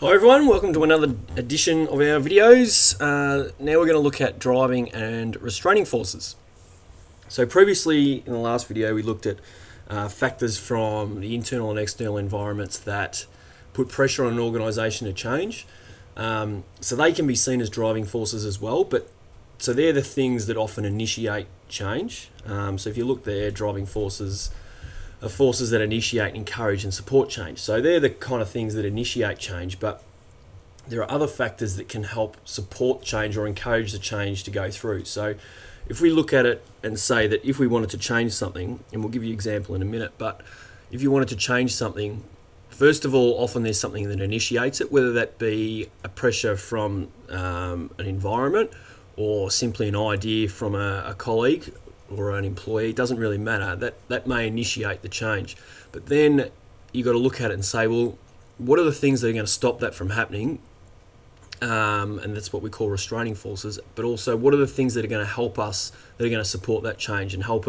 Hi everyone, welcome to another edition of our videos. Now we're going to look at driving and restraining forces. So previously in the last video we looked at factors from the internal and external environments that put pressure on an organisation to change. So they can be seen as driving forces as well, but so they're the things that often initiate change. So if you look there, driving forces are forces that initiate, encourage and support change. So they're the kind of things that initiate change, but there are other factors that can help support change or encourage the change to go through. So if we look at it and say that if we wanted to change something, and we'll give you an example in a minute, but if you wanted to change something, first of all, often there's something that initiates it, whether that be a pressure from an environment or simply an idea from a colleague or an employee. It doesn't really matter. That may initiate the change. But then you've got to look at it and say, well, what are the things that are going to stop that from happening? And that's what we call restraining forces. But also, what are the things that are going to help us, that are going to support that change and help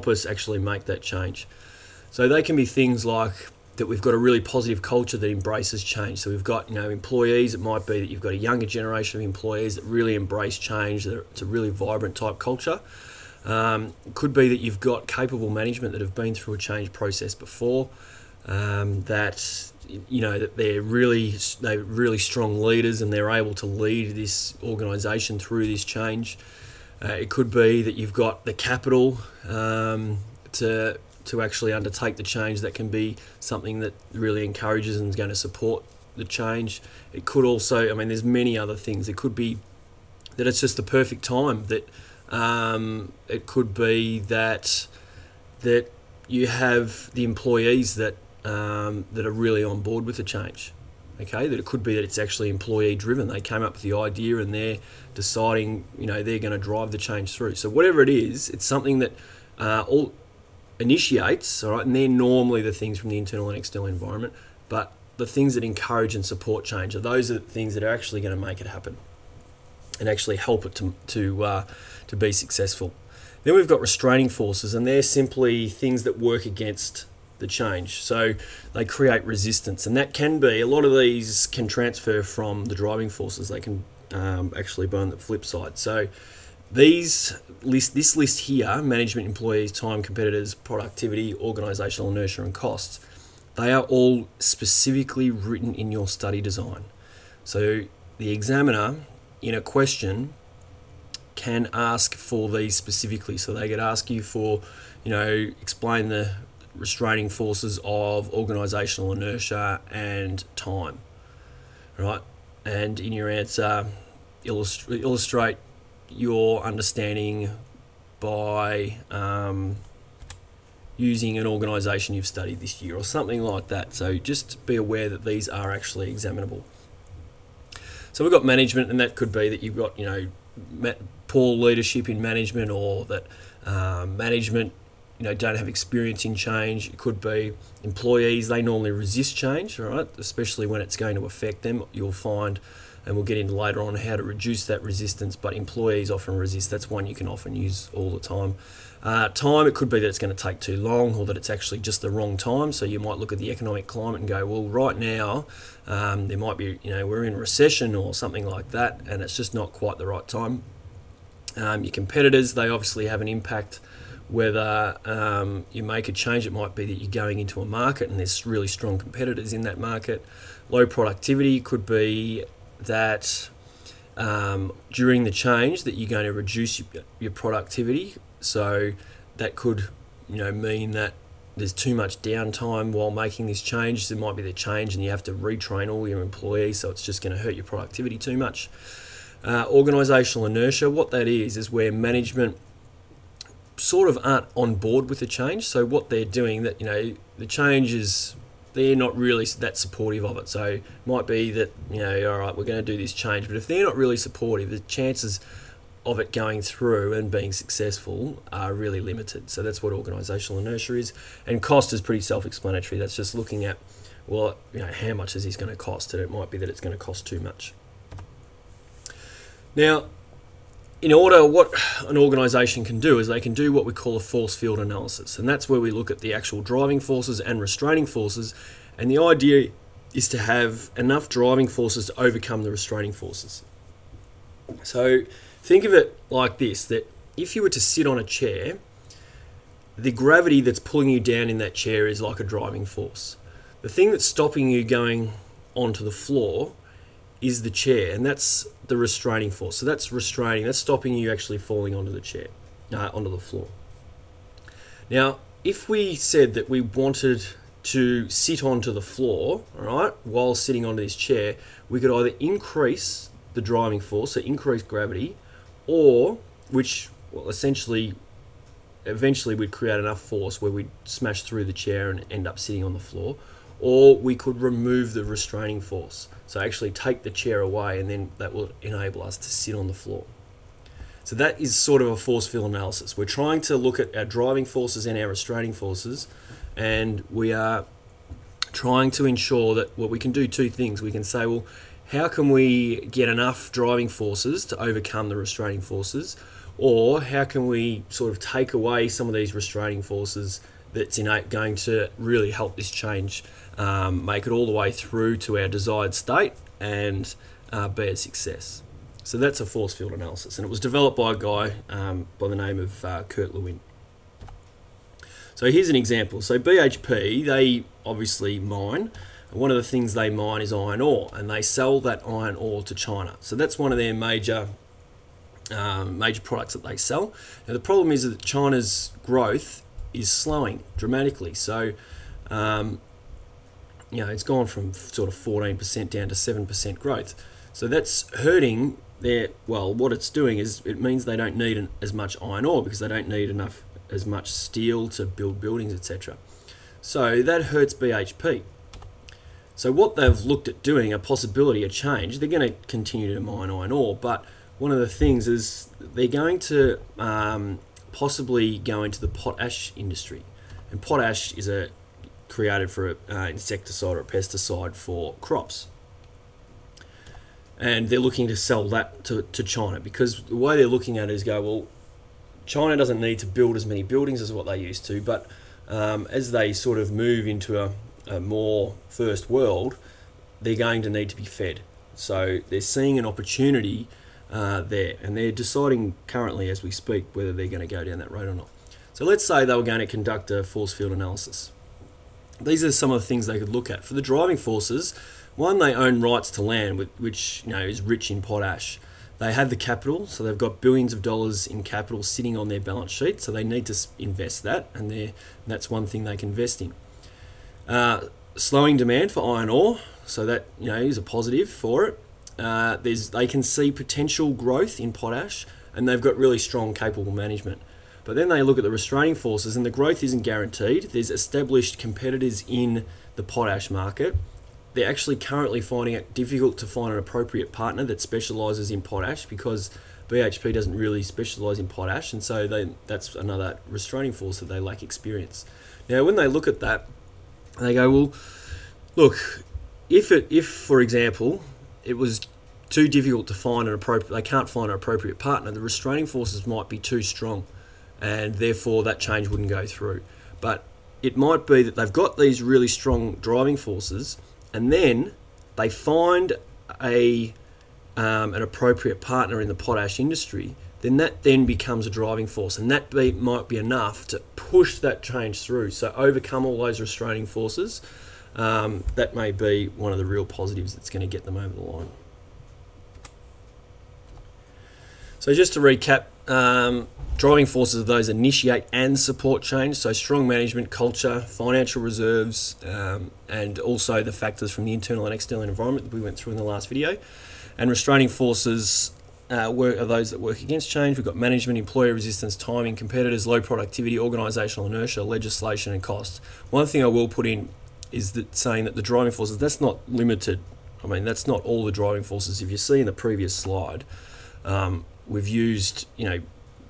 us actually make that change? So they can be things like that we've got a really positive culture that embraces change. So we've got, employees. It might be that you've got a younger generation of employees that really embrace change. It's a really vibrant type culture. It could be that you've got capable management that have been through a change process before, that they're really strong leaders and they're able to lead this organisation through this change. It could be that you've got the capital to actually undertake the change. That can be something that really encourages and is going to support the change. It could also, there's many other things. It could be that it's just the perfect time. That it could be that you have the employees that are really on board with the change. Okay, that it could be that it's actually employee driven. They came up with the idea and they're deciding, they're going to drive the change through. So whatever it is, it's something that all initiates, all right, and they're normally the things from the internal and external environment. But the things that encourage and support change are those are the things that are actually going to make it happen and actually help it to be successful. Then we've got restraining forces, and they're simply things that work against the change. So they create resistance, and that can be, a lot of these can transfer from the driving forces. They can actually be on the flip side. So this list here, management, employees, time, competitors, productivity, organisational inertia and costs, they are all specifically written in your study design. So the examiner in a question can ask for these specifically. So they could ask you for, explain the restraining forces of organisational inertia and time, right? And in your answer, illustrate your understanding by using an organisation you've studied this year or something like that. So just be aware that these are actually examinable. So we've got management, and that could be that you've got, poor leadership in management, or that management, don't have experience in change. It could be employees, they normally resist change, all right, especially when it's going to affect them. You'll find, and we'll get into later on how to reduce that resistance, but employees often resist. That's one you can often use all the time. Time, it could be that it's going to take too long, or that it's actually just the wrong time. So you might look at the economic climate and go, well, right now there might be, we're in recession or something like that, and it's just not quite the right time. Your competitors, they obviously have an impact. Whether you make a change, it might be that you're going into a market and there's really strong competitors in that market. Low productivity could be that during the change that you're going to reduce your productivity. So that could, mean that there's too much downtime while making this change. There might be the change and you have to retrain all your employees, so it's just going to hurt your productivity too much. Organisational inertia, what that is where management sort of aren't on board with the change. So what they're doing, that the change is, they're not really that supportive of it. So it might be that, all right, we're going to do this change, but if they're not really supportive, the chances of it going through and being successful are really limited. So that's what organisational inertia is. And cost is pretty self-explanatory. That's just looking at, well, how much is this going to cost? And it might be that it's going to cost too much. Now, in order, what an organisation can do is they can do what we call a force field analysis, and that's where we look at the actual driving forces and restraining forces, and the idea is to have enough driving forces to overcome the restraining forces. So think of it like this, that if you were to sit on a chair, the gravity that's pulling you down in that chair is like a driving force. The thing that's stopping you going onto the floor is the chair, and that's the restraining force. So that's restraining, that's stopping you actually falling onto the chair, onto the floor. Now, if we said that we wanted to sit onto the floor, all right, while sitting onto this chair, we could either increase the driving force, so increase gravity, or which, well, eventually we'd create enough force where we'd smash through the chair and end up sitting on the floor, or we could remove the restraining force. So actually take the chair away, and then that will enable us to sit on the floor. So that is sort of a force field analysis. We're trying to look at our driving forces and our restraining forces, and we are trying to ensure that, well, we can do two things. We can say, well, how can we get enough driving forces to overcome the restraining forces? Or how can we sort of take away some of these restraining forces that's going to really help this change, make it all the way through to our desired state and be a success. So that's a force field analysis, and it was developed by a guy by the name of Kurt Lewin. So here's an example. So BHP, they obviously mine. One of the things they mine is iron ore, and they sell that iron ore to China. So that's one of their major products that they sell. Now the problem is that China's growth is slowing dramatically. So it's gone from sort of 14% down to 7% growth. So that's hurting their, well, what it's doing is it means they don't need as much iron ore because they don't need as much steel to build buildings, etc. So that hurts BHP. So what they've looked at doing, a possibility, a change, they're going to continue to mine iron ore, but one of the things is they're going to possibly go into the potash industry. And potash is created for an insecticide or a pesticide for crops. And they're looking to sell that to China, because the way they're looking at it is well, China doesn't need to build as many buildings as what they used to, but as they sort of move into a more first world, they're going to need to be fed. So they're seeing an opportunity there, and they're deciding currently as we speak whether they're going to go down that road or not. So let's say they were going to conduct a force field analysis. These are some of the things they could look at. For the driving forces, one, they own rights to land, which is rich in potash. They have the capital, so they've got billions of dollars in capital sitting on their balance sheet, so they need to invest that, and that's one thing they can invest in. Slowing demand for iron ore, so that is a positive for it. They can see potential growth in potash, and they've got really strong, capable management. But then they look at the restraining forces, and the growth isn't guaranteed. There's established competitors in the potash market. They're actually currently finding it difficult to find an appropriate partner that specialises in potash, because BHP doesn't really specialise in potash, and so that's another restraining force that they lack experience. Now, when they look at that, they go, well, look, if for example, it was too difficult to find they can't find an appropriate partner, the restraining forces might be too strong, and therefore that change wouldn't go through. But it might be that they've got these really strong driving forces, and then they find an appropriate partner in the potash industry, then that then becomes a driving force, and that might be enough to push that change through. So overcome all those restraining forces. That may be one of the real positives that's going to get them over the line. So just to recap, driving forces are those that initiate and support change. So strong management, culture, financial reserves, and also the factors from the internal and external environment that we went through in the last video. And restraining forces are those that work against change. We've got management, employer resistance, timing, competitors, low productivity, organisational inertia, legislation, and cost. One thing I will put in is that saying that the driving forces, that's not limited. I mean, that's not all the driving forces. If you see in the previous slide, we've used,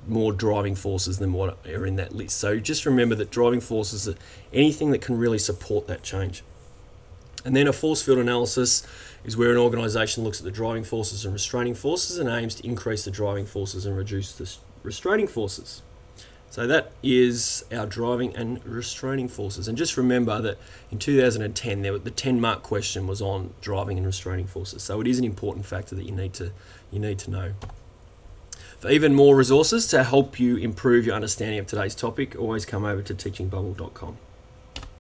more driving forces than what are in that list. So just remember that driving forces are anything that can really support that change. And then a force field analysis is where an organisation looks at the driving forces and restraining forces and aims to increase the driving forces and reduce the restraining forces. So that is our driving and restraining forces. And just remember that in 2010, the 10-mark question was on driving and restraining forces. So it is an important factor that you need to know. For even more resources to help you improve your understanding of today's topic, always come over to teachingbubble.com.